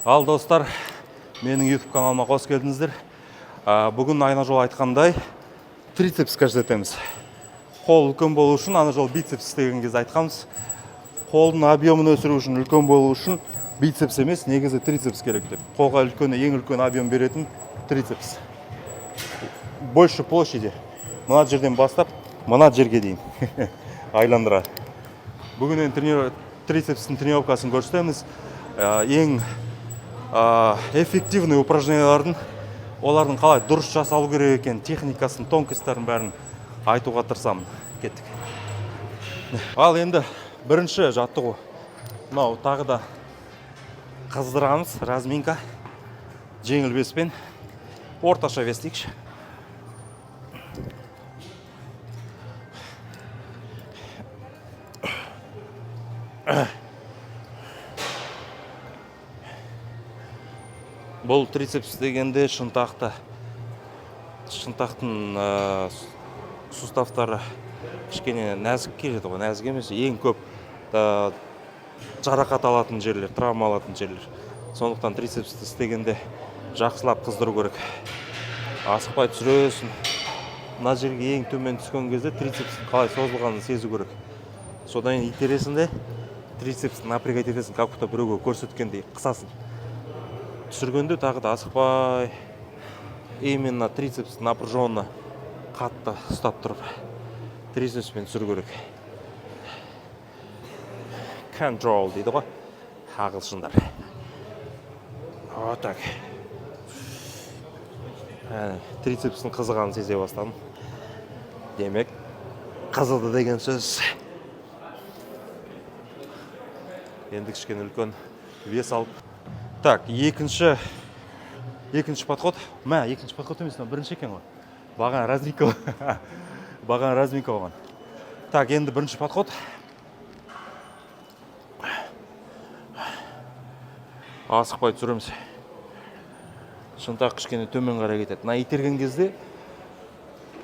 Ал достар, менің YouTube каналыма қош келдіңіздер. Бүгін айна жол айтқандай трицепс көрсетеміз. Қол үлкен болу үшін, ана жол бицепс деген кезде айтқанбыз. Қолдың объемын өсіру үшін, үлкен болу үшін бицепс емес, негізі трицепс керек деп. Қолға ең үлкен объем беретін трицепс. Больше площади. Мына жерден бастап, мына жерге дейін айландыра. Бүгін трицепстің тренировкасын көрсетеміз. Ең эффективный упражнениялардың, олардың қалай дұрыс жасалу керек екен, техникасын, тонкостарын бәрін айтуға тырысамын. Кеттік. Ал енді бірінші жаттығу. Мынау тағы да қыздырамыз, разминка. Жеңіл веспен, орташа вес дейікші. Бұл трицепс дегенде шынтақтың суставтары кішкене нәзік келеді ғой, нәзік емес, ең көп жарақат алатын жерлер, травма алатын жерлер. Сондықтан трицепсті істегенде жақсылап қыздыру керек. Асықпай түсіресің. Мына жерге ең төмен түскен кезде трицепстің қалай созылғанын сезу керек. Содан итересің де трицепсті напрягать етесің, как будто біреуге көрсеткендей қысасың. Түсіргенде тағы да асықпай, именно трицепс напряженно қатты ұстап тұрып, трицепспен түсіру керек. Control дейді ғой, ағылшындар. Вот так. Трицепстің қызығанын сезе бастадым. Демек, қызылды деген сөз. Енді кішкене үлкен вес алып. Так, екінші подход. Екінші подход емес, бірінші екен ғой. Баған разминка болған. Так, енді бірінші подход. Асықпай түсіреміз. Шынтақ кішкене төмен қарай кетеді. Мына итерген кезде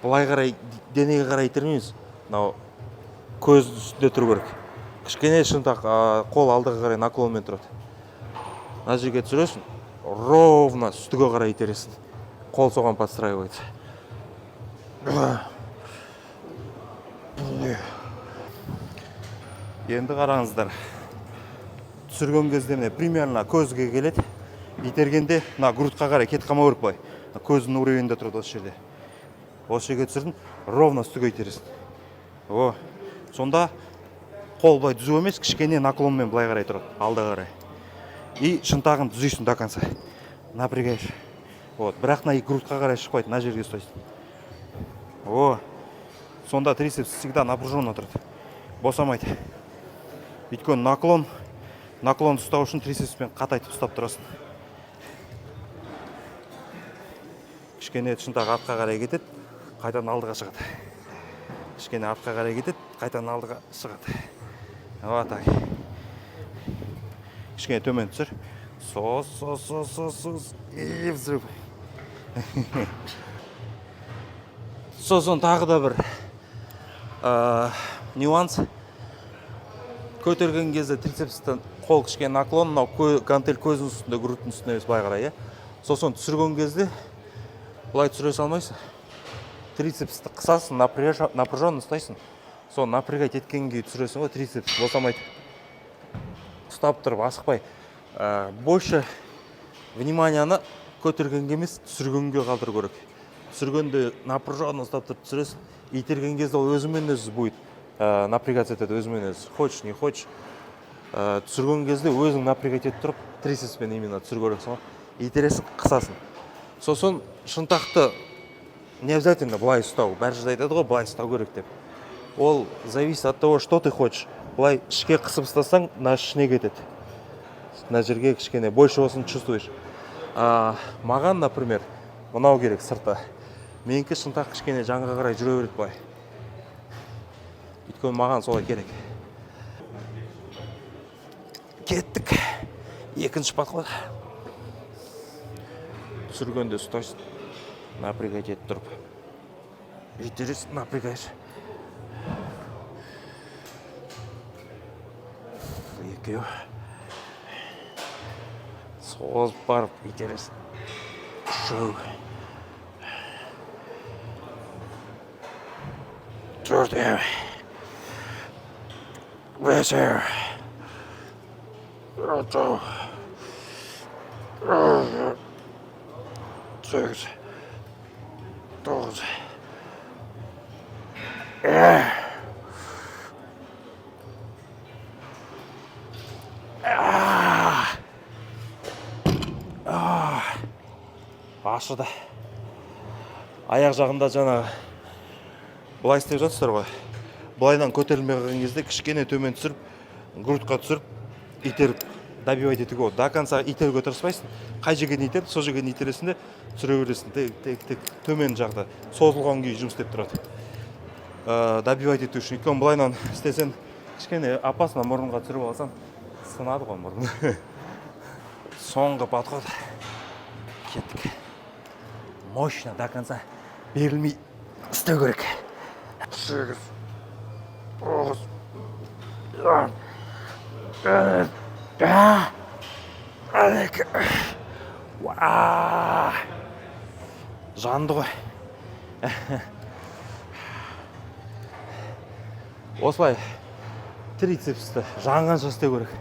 былай қарай, денеге қарай итермейміз. Мынау көз үстінде тұру керек. Кішкене шынтақ қол алдыға қарай наклонмен тұрады. Мына жерге түсіресің, ровно үстіге қарай итересің. Қол соған подстраивается. Енді қараңыздар. Түсірген кезде примерно көзге келеді. Итергенде грудқа қарай кетіп қалмау керек былай. Көздің уровеньде тұрады осы жерде. Осы жерге түсірдің, ровно үстіге итересің. Сонда қол былай түзу емес, кішкене наклонмен былай қарай тұрады, алда қарай. И шынтағын түзейсің до конца. Напрягаешь. Бірақ грудқа қарай шықпайды, на жерге ұстайсың. Сонда трицепс всегда напряженно тұрады. Босамайды. Өйткені наклон ұстау үшін трицепспен қатайтып ұстап тұрасың. Кішкене шынтақ артқа қарай кетеді, қайтадан алдыға шығады. Кішкене артқа қарай кетеді, қайтадан алдыға шығады. Вот так. Кішкене төмен түсір. Сос. И взрыв. Сосын тағы да бір нюанс. Көтерген кезде трицепстен қол кішкене наклон, гантель көздің үстінде, грудтың үстінде емес, былай қарай. Сосын түсірген кезде былай түсіре салмайсың. Трицепсті қысасың, напряженно ұстайсың. Сол напрягать еткенге түсіресің ғой, трицепс босамайды. Ұстап тұрып, асықпай. Больше вниманияны көтергенге емес, түсіргенге қалдыру керек. Түсіргенде напряженно ұстап тұрып түсіресің. Итерген кезде ол өзімен өзі будет напрягаться етеді, өзімен өзі. Хочешь, не хочешь. Түсірген кезде өзің напрягать етіп тұрып, трицепспен именно түсіру керексің. Итересің, қысасың. Сосын шынтақты не обязательно былай ұстау. Бәрі жерде айтады ғой, былай ұстау керек деп. Ол зависит от того, что ты хочешь. Былай ішке қысып ұстасаң, на ішіне кетеді. На жерге кішкене больше осын чувствуешь. Маған, например, мынау керек сырты. Менікі шынтақ кішкене жанға қарай жүре береді былай. Өйткені маған солай керек. Кеттік. Екінші подход. Түсіргенде ұстайсың. Напрягать етіп тұрып. Итересің, напрягаешь. Екеу. Созып барып итересің. 3 4 5 6 8 9 ашыды. Аяқ жағында жаңағы былай істеп жатсыздар ғой. Былайдан көтерілмей қалған кезде кішкене төмен түсіріп, грудқа түсіріп, итеріп, добивать етуге болады. До конца итеруге тырыспайсың. Қай жерге итеріп, сол жерге итересің де түсіре бересің. Тек төмен жағда созылған күйі жұмыс істеп тұрады. Добивать ету үшін. Өйткені былайдан істесең, кішкене опасно мұрынға түсіріп алсаң, сынады ғой мұрын. Соңғы подход. Кеттік. Мощно до конца берілмей істеу керек. 8 9 жанды ғой. Осылай трицепсті жанғанша істеу керек.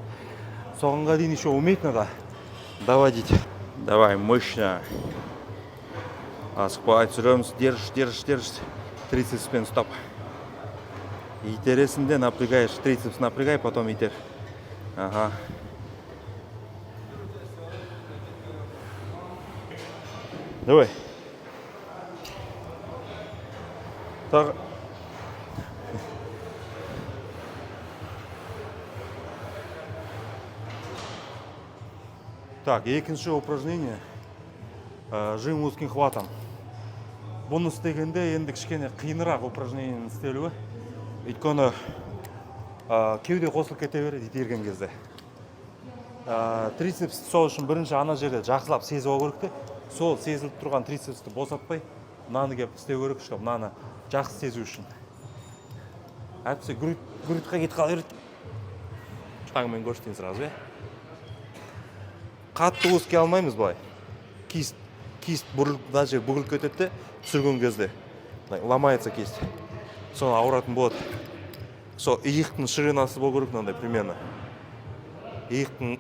Соғанға дейін еще уметь надо доводить. Давай, мощно. Асықпай түсіреміз. Держишь. Трицепспен ұстап. Итересінде напрягаешь. Трицепс напрягай, потом итер. Ага. Давай. Так. Так, екінші упражнение. Жим узким хватом. Бұны істегенде енді кішкене қиынырақ упражнениені істелуі. Өйткені кеуде қосылып кете береді итерген кезде. Трицепс сол үшін бірінші ана жерде жақсылап сезіп алу керек те. Сол сезіліп тұрған трицепсті босатпай, мынаны кеп істеу керек, чтобы мынаны жақсы сезу үшін. Әйтпесе грудқа кетіп қала береді. Таңмен көрсетейін сразу, қатты өске алмаймыз былай. Кист даже бүгіліп кетеді, түсірген кезде ломается кисть. Соны ауыратын болады. Сол иықтың ширинасы болу керек мынандай примерно. Иықтың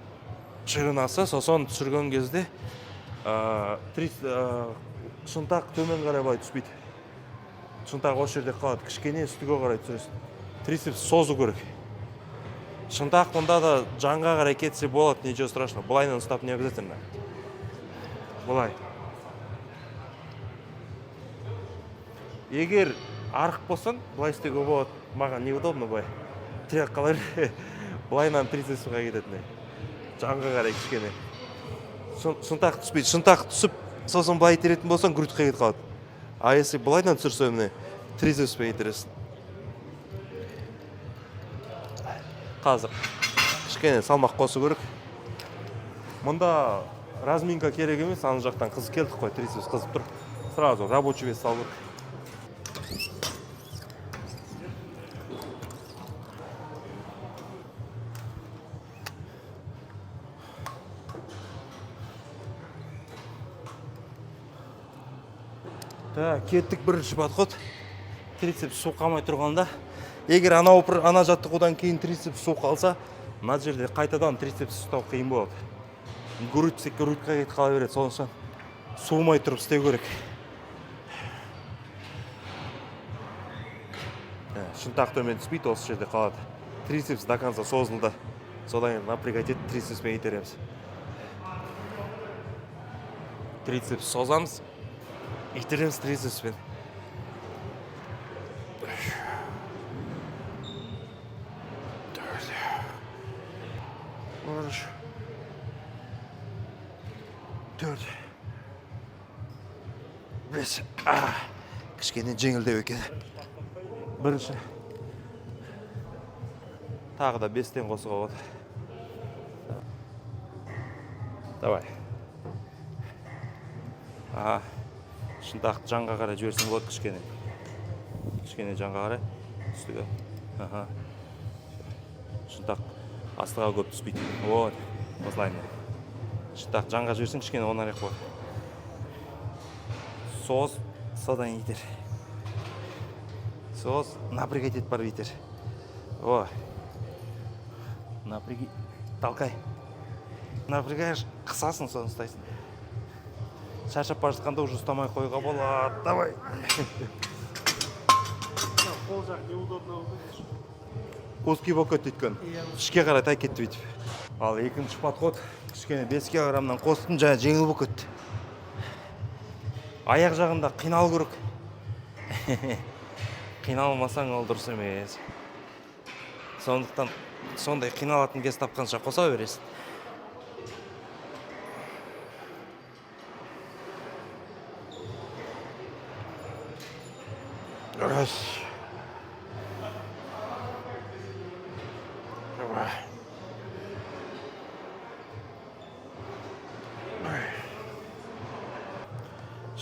ширинасы, соны түсірген кезде шынтақ төмен қарай былай түспейді. Шынтақ осы жерде қалады, кішкене үстіге қарай түсіресің. Трицепс созу керек. Шынтақ мұнда да жанға қарай кетсе болады, ничего страшного. Былайынан ұстап не обязательно. Былай. Егер арық болсын, былай істеуге болады. Маған неудобно былай. Тек қалар былайынан трицепсқа кететіндей. Жанға қарай кішкене. Шынтақ түспейді. Шынтақ түсіп, сосын былай итеретін болсаң, грудқа кетіп қалады. А если былайынан түсірсем, трицепспен итересің. Қазір кішкене салмақ қосу керек. Мұнда разминка керек емес, ана жақтан қыз келдік қой, трицепс қызып тұр. Сразу рабочий вес салу керек. Кеттік бірінші подход. Трицепс су қалмай тұрғанда. Егер ана жаттығудан кейін трицепс су қалса, мына жерде қайтадан трицепс ұстау қиын болады. Грудқа кетіп қала береді, сол үшін суымай тұрып істеу керек. Шынтақ төмен түспейді, осы жерде қалады. Трицепс до конца созылды. Содан кейін напрягать етіп, трицепспен итереміз. Трицепс созамыз, итереміз трицепспен. Кішкене жеңілдеу екен. Бірінші. Тағы да 5-тен қосуға болады. Давай. Шынтақты жанға қарай жіберсең болады кішкене. Кішкене жанға қарай. Үстіге. Шынтақ астыға көп түспейді. Вот. Осылайын. Так, жанға жіберсең кішкене оңайырақ болады. Соз, содан етер. Соз, напрягать етіп бар етер. О, напряги, толкай. Напрягаешь, қысасың, соны ұстайсың. Шаршап бара жатқанда уже ұстамай қоюға болады. Давай. Қол жақ неудобно болды. Узкий болып кетті өйткені. Ішке қарай тай кетті бүйтіп. Ал екінші подход кішкене 5 килограммнан қостым, жаңа жеңіл болып кетті. Аяқ жағында қиналу керек. Қиналмасаң ол дұрыс емес. Сондықтан сондай қиналатын кез тапқанша қоса бересің.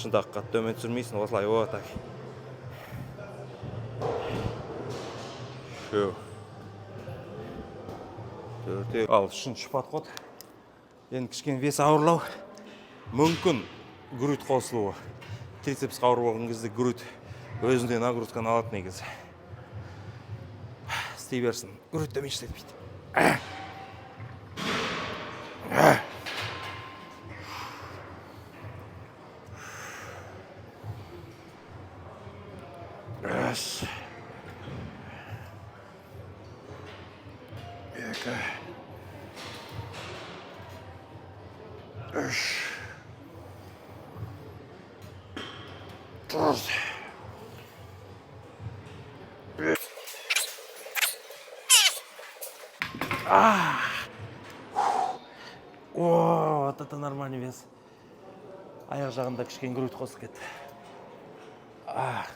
Шындақ қатты төмен түсірмейсің, осылай о так. Төртеу. Ал үшінші подход. Енді кішкене вес ауырлау. Мүмкін грудь қосылуы. Трицепсқа ауыр болған кезде грудь өзінде нагрузканы алады негізі. Істей берсін. Грудь да мешітетпейді. Раз. Екі. Үш. Төрт. Бес. О, вот это нормальный вес. Аяқ жағында кішкене грудь қосып кетті.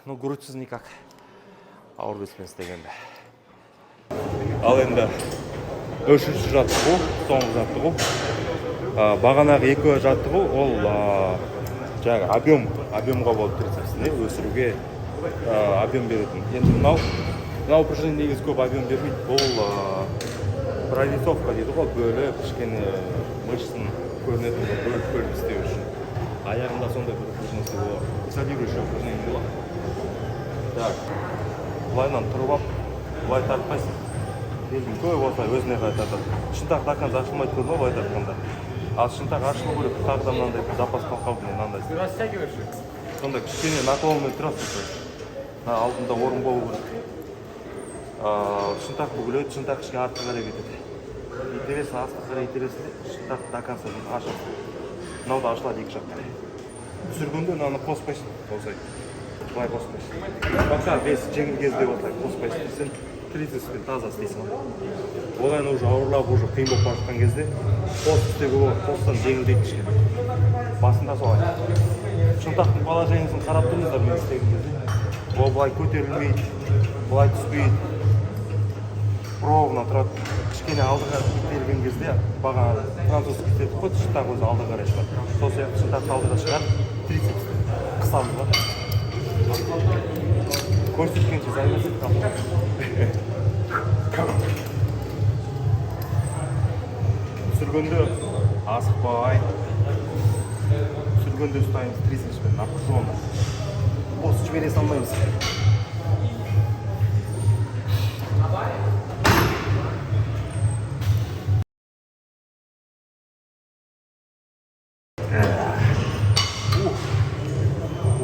Ну, грудьсіз никак. Ауыр беспен істегенде. Ал енді үшінші жаттығу, соңғы жаттығу. Бағанағы екі жаттығу, ол жаңағы объемға болып трицепсіне өсіруге объем беретін. Енді мынау упражнение негізі көп объем бермейді. Бұл прорисовка дейді ғой, бөліп, кішкене мышцын көрінетін бөліп істеу үшін. Аяғында сондай бір упражнение болады. Изолирующий упражнение болады. Так, былайынан тұрып алып, былай тартпайсың. Белдің көй осылай өзіне қарай тартады. Шынтақ до конца ашылмайды көрдің ғой, былай тартқанда. Ал шынтақ ашылу керек, тағы да мынандай запас қалқауды мынандай. Ты растягиваешь? Сонда кішкене наклонмен тұрасың. Алдында орын болу керек. Шынтақ бүгіледі, шынтақ кішкене артқа қарай кетеді. Итересің, астқа қарай итересің, шынтақ до конца ашылсын. Мынау да ашылады екі жаққа. Түсіргенде мынаны қоспайсың, осылай. Былай қоспайсың. Бақша бес жеңіл кезде осылай қоспайсың. Сен трицепспен таза істейсің. Одан уже ауырлап, уже қиын болып бара жатқан кезде қос істеуге болады, қостан жеңілдейді кішкене. Басында солай. Шынтақтың положениесін қарап тұрыңыздар мен істеген кезде. Ол былай көтерілмейді, былай түспейді. Ровно тұрады. Кішкене алдыға итерген кезде бағана французский істедік қой, шынтақ өзі алдыға қарай шығады. Сол сияқты шынтақты алдыға шығарып, трицепсті қысамыз ба. Көрсеткенше займасып түсіргенде асықпай, түсіргенде ұстаймыз трицепспен напряженно. Бос жібере салмаймыз.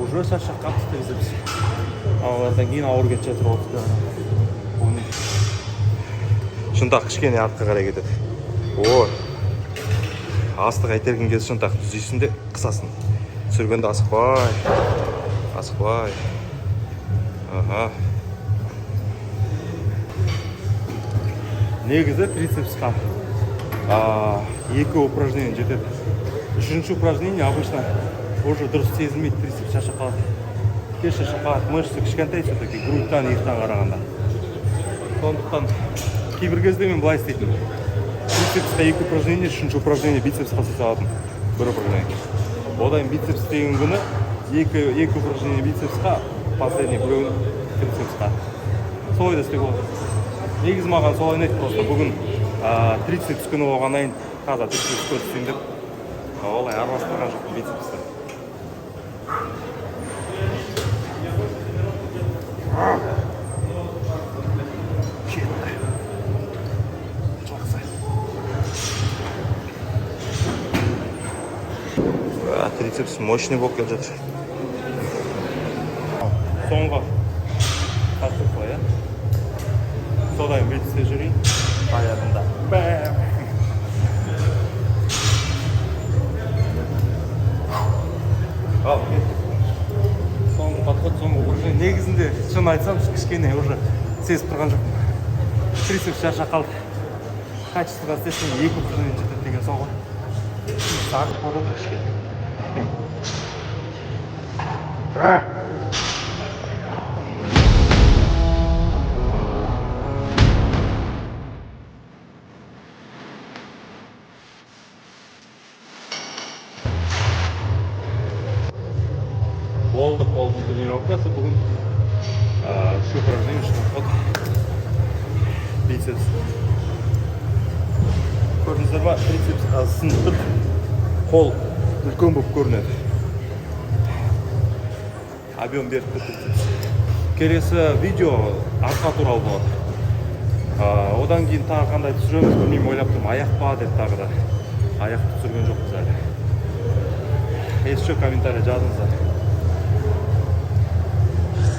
Уже шаршап қапты трицепс. Алардан кейін ауыр кетіп жатыр отыр. Шынтақ кішкене артқа қарай кетеді. О, астық айтерген кезде шынтақ түзейсің де қысасың. Түсіргенде асықпай. Негізі трицепсқа екі упражнение жетеді. Үшінші упражнение обычно уже дұрыс сезілмейді, трицепс шаршап қалады. Тез шаршап қалады, мышцы кішкентай все-таки грудьтан иықтан қарағанда. Сондықтан кейбір кезде мен былай істейтін. Трицепсқа екі упражнение, үшінші упражнение бицепсқа істей салатын. Бір упражнение. Одан бицепс істеген күні екі упражнение бицепсқа, последний біреуін трицепсқа. Солай да істеуге болады. Негізі маған солай ұнайды просто. Бүгін трицепс күні болғаннан кейін таза трицепс көрсетейін деп олай араластырған жоқпын бицепсті. Трицепс мощный болып келе жатыр. Соңғы қатты иә. Содан бицепсте жүрейін. Аяғында. Бәм! Ал, соңғы подход, соңғы уже негізінде шын айтсам, кішкене уже сезіп тұрған жоқпын. Трицепс шарша қалды. Качествоға істесем 2 упражнение жетеді деген сол ғой. Сағып қойып отыр кішкене. Болды тренировкасы бүгін үш упражнение, үш подход. Бицепс. Көрдіңіздер ма? Трицепс сынып тұр. Қол үлкен болып көрінеді. Объем беріп тұр трицепс. Келесі видео арқа туралы болады. Одан кейін тағы қандай түсіреміз, білмеймін, ойлап тұрмын. Аяқ па деп тағы да. Аяқты түсірген жоқпыз әлі. Еще комментарий жазыңыздар.